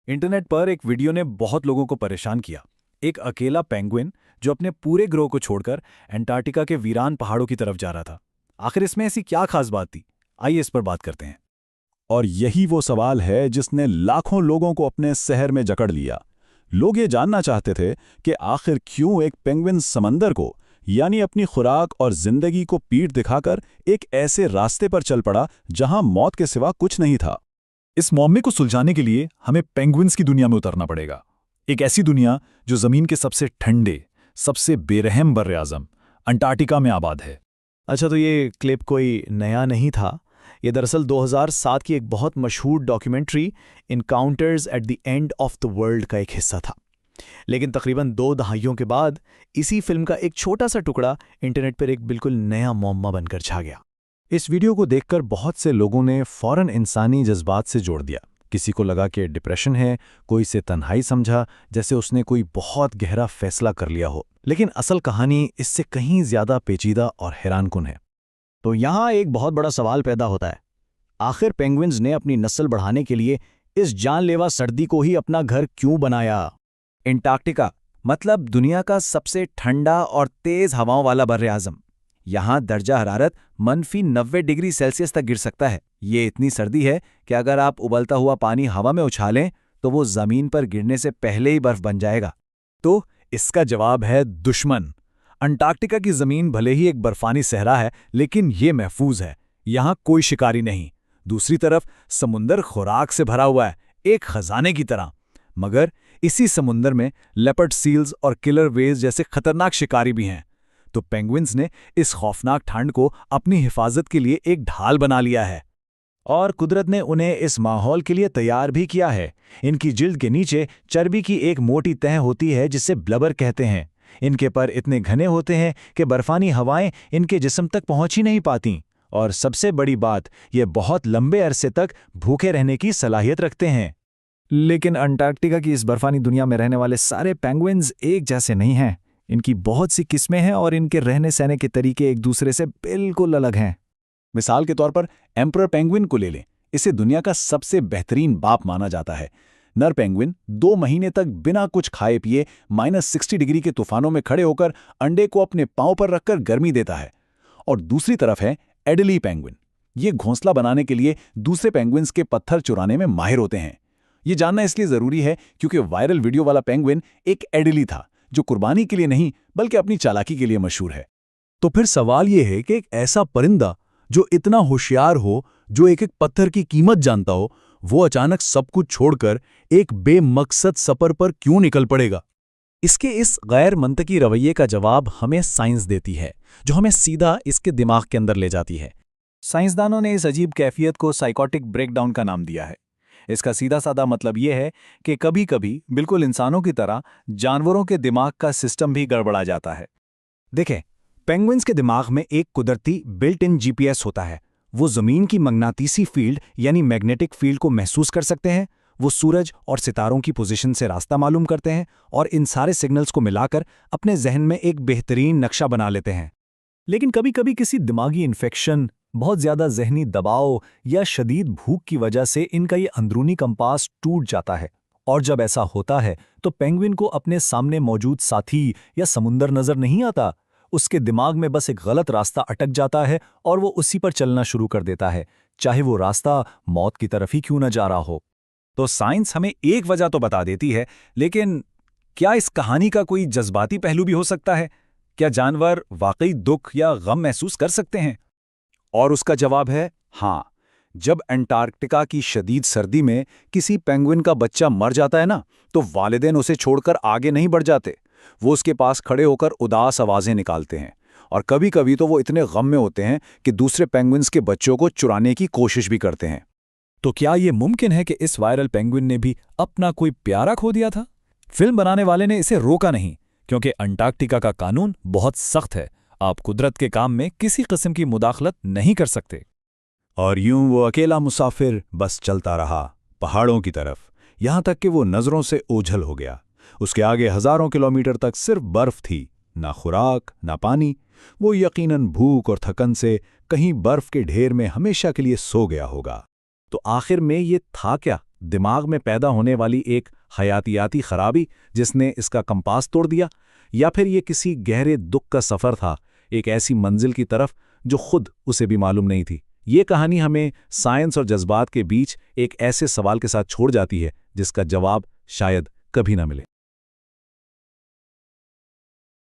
Internet पर एक video ने बहुत लोगों को परेशान किया। एक अकेला पेंगुइन जो अपने पूरे ग्रोह को छोड़कर अंटार्कटिका के वीरान पहाड़ों की तरफ जा रहा था। आखिर इसमें ऐसी क्या खास बात थी? आइए इस पर बात करते हैं। और यही वो सवाल है जिसने लाखों लोगों को अपने शहर में जकड़ लिया। लोग ये जानना चाहते थे कि आखिर क्यों एक पेंगुइन समंदर को, यानी अपनी खुराक और जिंदगी को पीठ दिखाकर एक ऐसे रास्ते पर चल पड़ा जहां मौत के सिवा कुछ नहीं था। इस मौमे को सुलझाने के लिए हमें पेंगुइन्स की दुनिया में उतरना पड़ेगा। एक ऐसी दुनिया जो जमीन के सबसे ठंडे, सबसे बेरहम बर्र-ए-आज़म अंटार्कटिका में आबाद है। अच्छा, तो ये क्लिप कोई नया नहीं था। ये दरअसल 2007 की एक बहुत मशहूर documentary encounters at the end of the world का एक हिस्सा था। लेकिन तकरीबन 2 दहाइयों के बाद इसी फिल्म का एक छोटा सा टुकड़ा इंटरनेट पर एक बिल्कुल नया मौमा बनकर छा गया। इस वीडियो को देखकर बहुत से लोगों ने फौरन इंसानी जज्बात से जोड़ दिया। किसी को लगा कि डिप्रेशन है, कोई से तन्हाई समझा, जैसे उसने कोई बहुत गहरा फैसला कर लिया हो। लेकिन असल कहानी इससे कहीं ज्यादा पेचीदा और हैरानकुन है। तो यहाँ एक बहुत बड़ा सवाल पैदा होता है, आखिर पेंगुइन्स ने अपनी नस्ल बढ़ाने के लिए इस जानलेवा सर्दी को ही अपना घर क्यों बनाया? अंटार्कटिका मतलब दुनिया का सबसे ठंडा और तेज हवाओं वाला बर्र-ए-आज़म। यहाँ दर्जा हरारत -90 डिग्री सेल्सियस तक गिर सकता है। ये इतनी सर्दी है कि अगर आप उबलता हुआ पानी हवा में उछालें तो वो जमीन पर गिरने से पहले ही बर्फ बन जाएगा। तो इसका जवाब है दुश्मन। अंटार्कटिका की जमीन भले ही एक बर्फानी सहरा है, लेकिन ये महफूज है। यहाँ कोई शिकारी नहीं। दूसरी तरफ समुंदर खुराक से भरा हुआ है, एक खजाने की तरह। मगर इसी समुंदर में लेपर्ड सील्स और किलर वेल्स जैसे खतरनाक शिकारी भी हैं। तो पेंगुइन्स ने इस खौफनाक ठंड को अपनी हिफाजत के लिए एक ढाल बना लिया है। और कुदरत ने उन्हें इस माहौल के लिए तैयार भी किया है। इनकी जिल्द के नीचे चर्बी की एक मोटी तह होती है जिसे ब्लबर कहते हैं। इनके पर इतने घने होते हैं कि बर्फानी हवाएं इनके जिस्म तक पहुंच ही नहीं पाती। और सबसे बड़ी बात, ये बहुत लंबे अरसे तक भूखे रहने की सलाहियत रखते हैं। लेकिन अंटार्कटिका की इस बर्फानी दुनिया में रहने वाले सारे पेंगुइन्स एक जैसे नहीं हैं। इनकी बहुत सी किस्में हैं और इनके रहने सहने के तरीके एक दूसरे से बिल्कुल अलग हैं। मिसाल के तौर पर एम्परर पेंगुइन को ले लें। इसे दुनिया का सबसे बेहतरीन बाप माना जाता है। नर पेंगुइन 2 महीने तक बिना कुछ खाए पिए -60 डिग्री के तूफानों में खड़े होकर अंडे को अपने पांव पर रखकर गर्मी देता है। और दूसरी तरफ है एडली पेंगुइन। ये घोंसला बनाने के लिए दूसरे पेंगुइन्स के पत्थर चुराने में माहिर होते हैं। ये जानना इसलिए जरूरी है क्योंकि वायरल वीडियो वाला पेंगुइन एक एडली था, जो कुर्बानी के लिए नहीं बल्कि अपनी चालाकी के लिए मशहूर है। तो फिर सवाल यह है कि एक ऐसा परिंदा जो इतना होशियार हो, जो एक एक पत्थर की कीमत जानता हो, वो अचानक सब कुछ छोड़कर एक बेमकसद सफर पर क्यों निकल पड़ेगा? इसके इस गैर मंतकी रवैये का जवाब हमें साइंस देती है, जो हमें सीधा इसके दिमाग के अंदर ले जाती है। साइंसदानों ने इस अजीब कैफियत को साइकोटिक ब्रेकडाउन का नाम दिया है। इसका सीधा साधा मतलब यह है कि कभी-कभी बिल्कुल इंसानों की तरह जानवरों के दिमाग का सिस्टम भी गड़बड़ा जाता है। देखें, पेंगुइन्स के दिमाग में एक कुदरती बिल्ट इन जीपीएस होता है। वो जमीन की मगनातीसी फील्ड यानी मैग्नेटिक फील्ड को महसूस कर सकते हैं। वो सूरज और सितारों की पोजीशन से रास्ता मालूम करते हैं और इन सारे सिग्नल्स को मिलाकर अपने जहन में एक बेहतरीन नक्शा बना लेते हैं। लेकिन कभी-कभी किसी दिमागी इन्फेक्शन, बहुत ज्यादा जहनी दबाव या शदीद भूख की वजह से इनका ये अंदरूनी कंपास टूट जाता है। और जब ऐसा होता है तो पेंगुइन को अपने सामने मौजूद साथी या समुंदर नजर नहीं आता। उसके दिमाग में बस एक गलत रास्ता अटक जाता है और वो उसी पर चलना शुरू कर देता है, चाहे वो रास्ता मौत की तरफ ही क्यों न जा रहा हो। तो साइंस हमें एक वजह तो बता देती है, लेकिन क्या इस कहानी का कोई जज्बाती पहलू भी हो सकता है? क्या जानवर वाकई दुख या गम महसूस कर सकते हैं? और उसका जवाब है हाँ। जब अंटार्कटिका की शदीद सर्दी में किसी पेंगुइन का बच्चा मर जाता है ना, तो वालिदैन उसे छोड़कर आगे नहीं बढ़ जाते। वो उसके पास खड़े होकर उदास आवाजें निकालते हैं। और कभी-कभी तो वो इतने गम में होते हैं कि दूसरे पेंगुइन्स के बच्चों को चुराने की कोशिश भी करते हैं। तो क्या ये मुमकिन है कि इस वायरल पेंगुइन ने भी अपना कोई प्यारा खो दिया था? फिल्म बनाने वाले ने इसे रोका नहीं, क्योंकि अंटार्कटिका का कानून बहुत सख्त है। आप कुदरत के काम में किसी किस्म की मुदाखलत नहीं कर सकते। और यूं वो अकेला मुसाफिर बस चलता रहा पहाड़ों की तरफ, यहां तक कि वो नजरों से ओझल हो गया। उसके आगे हजारों किलोमीटर तक सिर्फ बर्फ थी, ना खुराक ना पानी। वो यकीनन भूख और थकन से कहीं बर्फ के ढेर में हमेशा के लिए सो गया होगा। तो आखिर में ये था क्या? दिमाग में पैदा होने वाली एक हयातियाती खराबी जिसने इसका कंपास तोड़ दिया, या फिर ये किसी गहरे दुख का सफ़र था, एक ऐसी मंजिल की तरफ जो खुद उसे भी मालूम नहीं थी। ये कहानी हमें साइंस और जज्बात के बीच एक ऐसे सवाल के साथ छोड़ जाती है जिसका जवाब शायद कभी ना मिले।